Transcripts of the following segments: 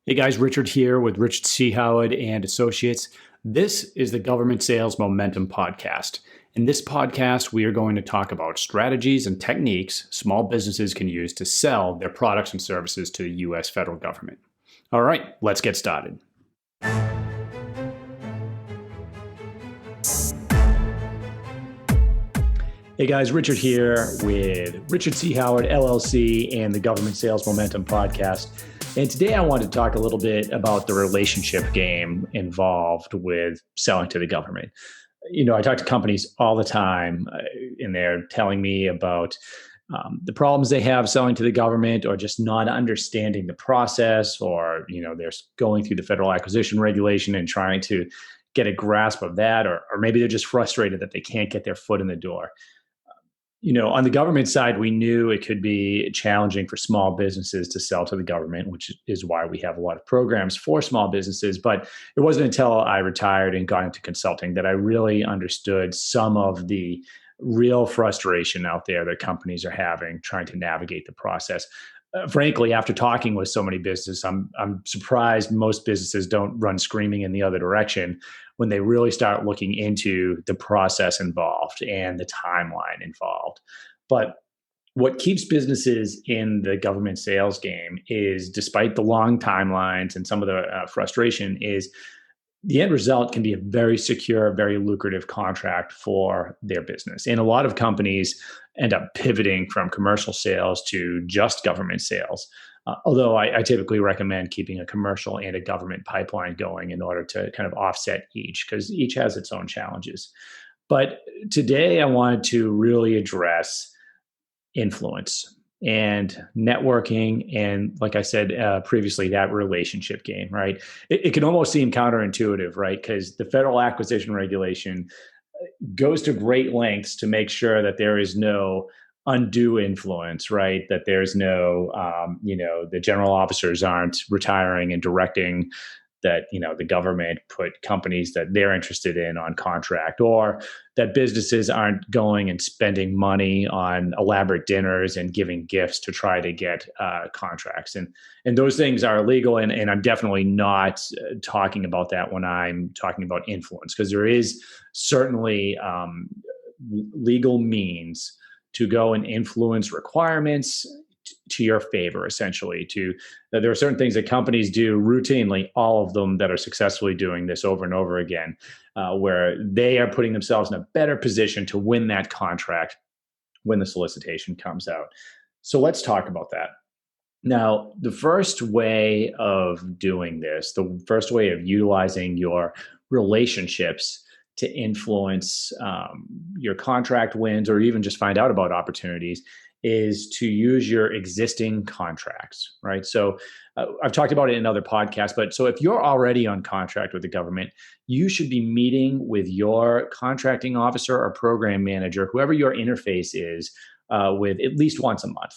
Hey guys, Richard here with Richard C. Howard and Associates. This is the Government Sales Momentum Podcast. In this podcast, we are going to talk about strategies and techniques small businesses can use to sell their products and services to the U.S. federal government. All right, let's get started. Hey guys, Richard here with Richard C. Howard, LLC, and the Government Sales Momentum Podcast. And today I want to talk a little bit about the relationship game involved with selling to the government. I talk to companies all the time, and they're telling me about the problems they have selling to the government, or just not understanding the process, or they're going through the federal acquisition regulation and trying to get a grasp of that, or maybe they're just frustrated that they can't get their foot in the door. On the government side, we knew it could be challenging for small businesses to sell to the government, which is why we have a lot of programs for small businesses. But it wasn't until I retired and got into consulting that I really understood some of the real frustration out there that companies are having trying to navigate the process. Frankly, after talking with so many businesses, I'm surprised most businesses don't run screaming in the other direction when they really start looking into the process involved and the timeline involved. But what keeps businesses in the government sales game is, despite the long timelines and some of the frustration, is the end result can be a very secure, very lucrative contract for their business. And a lot of companies end up pivoting from commercial sales to just government sales. Although I typically recommend keeping a commercial and a government pipeline going in order to kind of offset each, because each has its own challenges. But today I wanted to really address influence and networking, and like I said previously, that relationship game, right? It can almost seem counterintuitive, right? Because the federal acquisition regulation goes to great lengths to make sure that there is no undue influence, right? That there's no, the general officers aren't retiring and directing that, the government put companies that they're interested in on contract, or that businesses aren't going and spending money on elaborate dinners and giving gifts to try to get contracts. And those things are illegal. And I'm definitely not talking about that when I'm talking about influence, because there is certainly legal means to go and influence requirements to your favor, essentially. There are certain things that companies do routinely, all of them that are successfully doing this over and over again, where they are putting themselves in a better position to win that contract when the solicitation comes out. So let's talk about that. Now, the first way of doing this, the first way of utilizing your relationships to influence your contract wins, or even just find out about opportunities, is to use your existing contracts, right? So I've talked about it in other podcasts, but so if you're already on contract with the government, you should be meeting with your contracting officer or program manager, whoever your interface is, with at least once a month,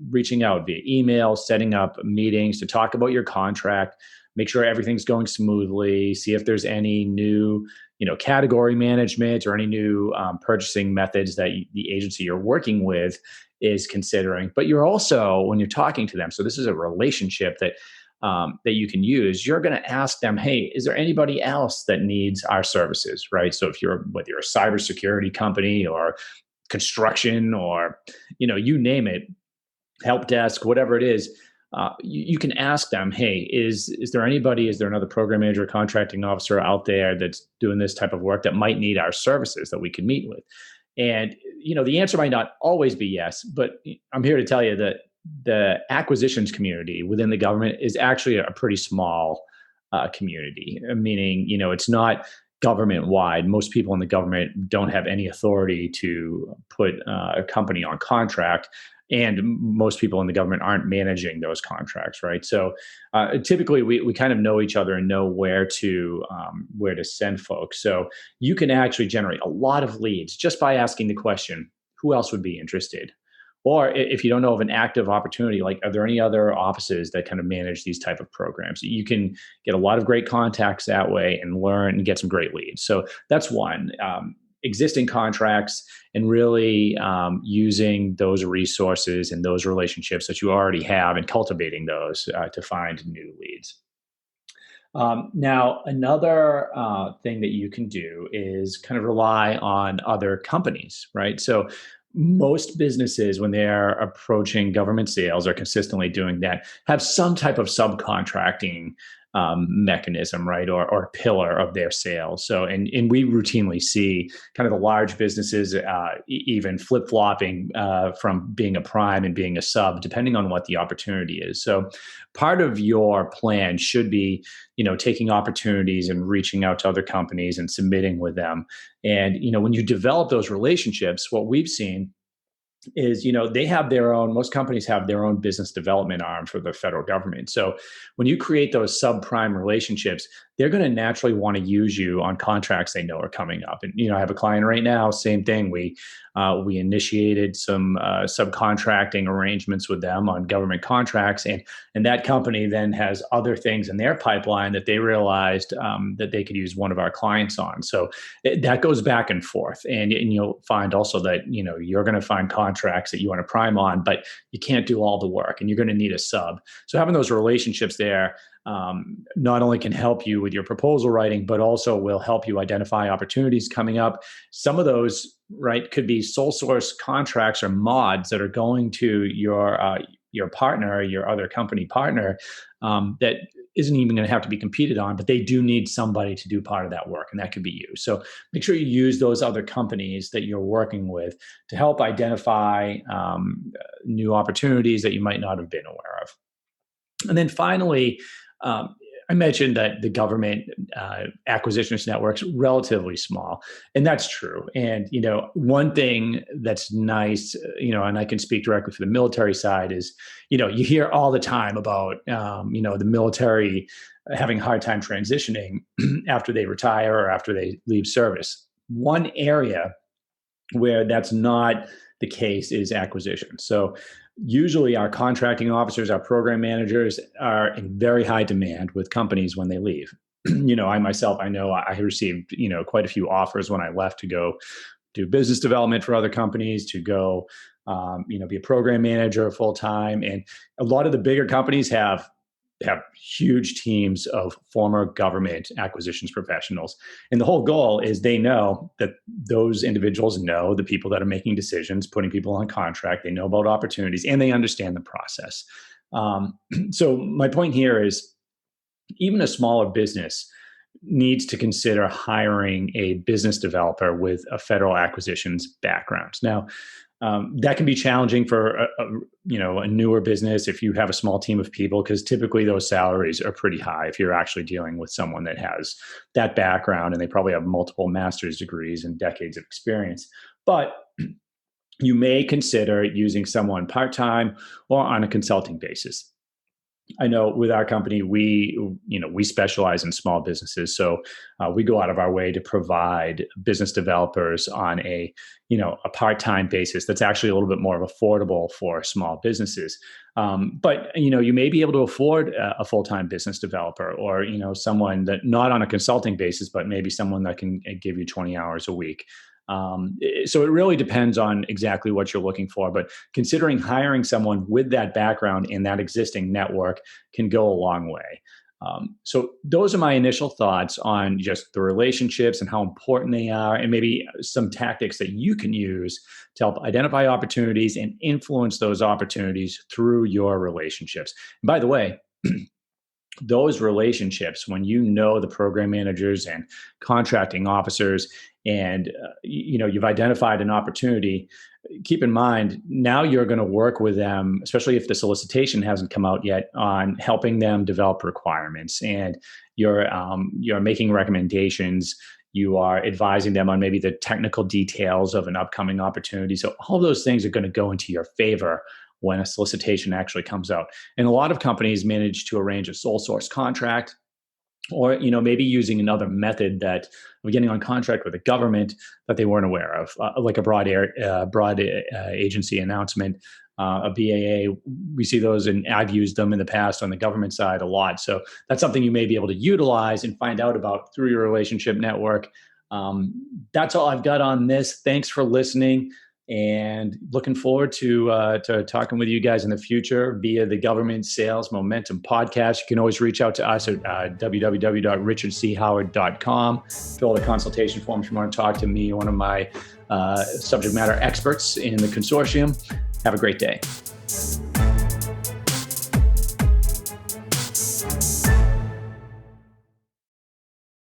reaching out via email, setting up meetings to talk about your contract, make sure everything's going smoothly, see if there's any new category management or any new purchasing methods that the agency you're working with is considering. But you're also, when you're talking to them, so this is a relationship that you can use, you're going to ask them, hey, is there anybody else that needs our services, right? So whether you're a cybersecurity company or construction, or you name it, help desk, whatever it is, you can ask them, hey, is there another program manager, contracting officer out there that's doing this type of work that might need our services that we can meet with? And the answer might not always be yes, but I'm here to tell you that the acquisitions community within the government is actually a pretty small community, meaning it's not government wide. Most people in the government don't have any authority to put a company on contract, and most people in the government aren't managing those contracts, right? So typically we kind of know each other and know where to send folks. So you can actually generate a lot of leads just by asking the question, who else would be interested? Or if you don't know of an active opportunity, like, are there any other offices that kind of manage these type of programs? You can get a lot of great contacts that way and learn and get some great leads. So that's one. existing contracts and really using those resources and those relationships that you already have and cultivating those to find new leads. Now, another thing that you can do is kind of rely on other companies, right? So, most businesses, when they're approaching government sales, are consistently doing that, have some type of subcontracting mechanism, right, or pillar of their sales. So, and we routinely see kind of the large businesses even flip flopping from being a prime and being a sub, depending on what the opportunity is. So, part of your plan should be, taking opportunities and reaching out to other companies and submitting with them. And when you develop those relationships, what we've seen is they have their own, most companies have their own business development arm for the federal government. So when you create those subprime relationships, they're going to naturally want to use you on contracts they know are coming up. And I have a client right now, same thing. We initiated some subcontracting arrangements with them on government contracts, and that company then has other things in their pipeline that they realized that they could use one of our clients on. So that goes back and forth, and you'll find also that you're going to find contracts that you want to prime on, but you can't do all the work, and you're going to need a sub. So having those relationships there not only can help you with your proposal writing, but also will help you identify opportunities coming up. Some of those, right, could be sole source contracts or mods that are going to your partner, your other company partner, that isn't even going to have to be competed on, but they do need somebody to do part of that work, and that could be you. So make sure you use those other companies that you're working with to help identify new opportunities that you might not have been aware of. And then finally, I mentioned that the government acquisitions network's relatively small, and that's true. And one thing that's nice, and I can speak directly for the military side, is you hear all the time about the military having a hard time transitioning after they retire or after they leave service. One area where that's not the case is acquisition. So usually our contracting officers, our program managers are in very high demand with companies when they leave. I myself, I know I received, quite a few offers when I left to go do business development for other companies, to go, be a program manager full time. And a lot of the bigger companies have huge teams of former government acquisitions professionals. And the whole goal is they know that those individuals know the people that are making decisions, putting people on contract, they know about opportunities, and they understand the process. So my point here is even a smaller business needs to consider hiring a business developer with a federal acquisitions background. Now, that can be challenging for a newer business if you have a small team of people, because typically those salaries are pretty high if you're actually dealing with someone that has that background, and they probably have multiple master's degrees and decades of experience. But you may consider using someone part-time or on a consulting basis. I know with our company, we specialize in small businesses. So we go out of our way to provide business developers on a part-time basis that's actually a little bit more affordable for small businesses. But you may be able to afford a full-time business developer, or someone that not on a consulting basis, but maybe someone that can give you 20 hours a week. So it really depends on exactly what you're looking for, but considering hiring someone with that background in that existing network can go a long way. So those are my initial thoughts on just the relationships and how important they are, and maybe some tactics that you can use to help identify opportunities and influence those opportunities through your relationships. And by the way, those relationships, when the program managers and contracting officers, and you've identified an opportunity, keep in mind now you're going to work with them, especially if the solicitation hasn't come out yet, on helping them develop requirements, and you're making recommendations. You are advising them on maybe the technical details of an upcoming opportunity. So all of those things are going to go into your favor when a solicitation actually comes out. And a lot of companies manage to arrange a sole source contract, or maybe using another method of getting on contract with the government that they weren't aware of, like a broad agency announcement, a BAA. We see those, and I've used them in the past on the government side a lot. So that's something you may be able to utilize and find out about through your relationship network. That's all I've got on this. Thanks for listening, and looking forward to talking with you guys in the future via the Government Sales Momentum Podcast. You can always reach out to us at www.richardchoward.com. Fill out a consultation form if you want to talk to me, one of my subject matter experts in the consortium. Have a great day.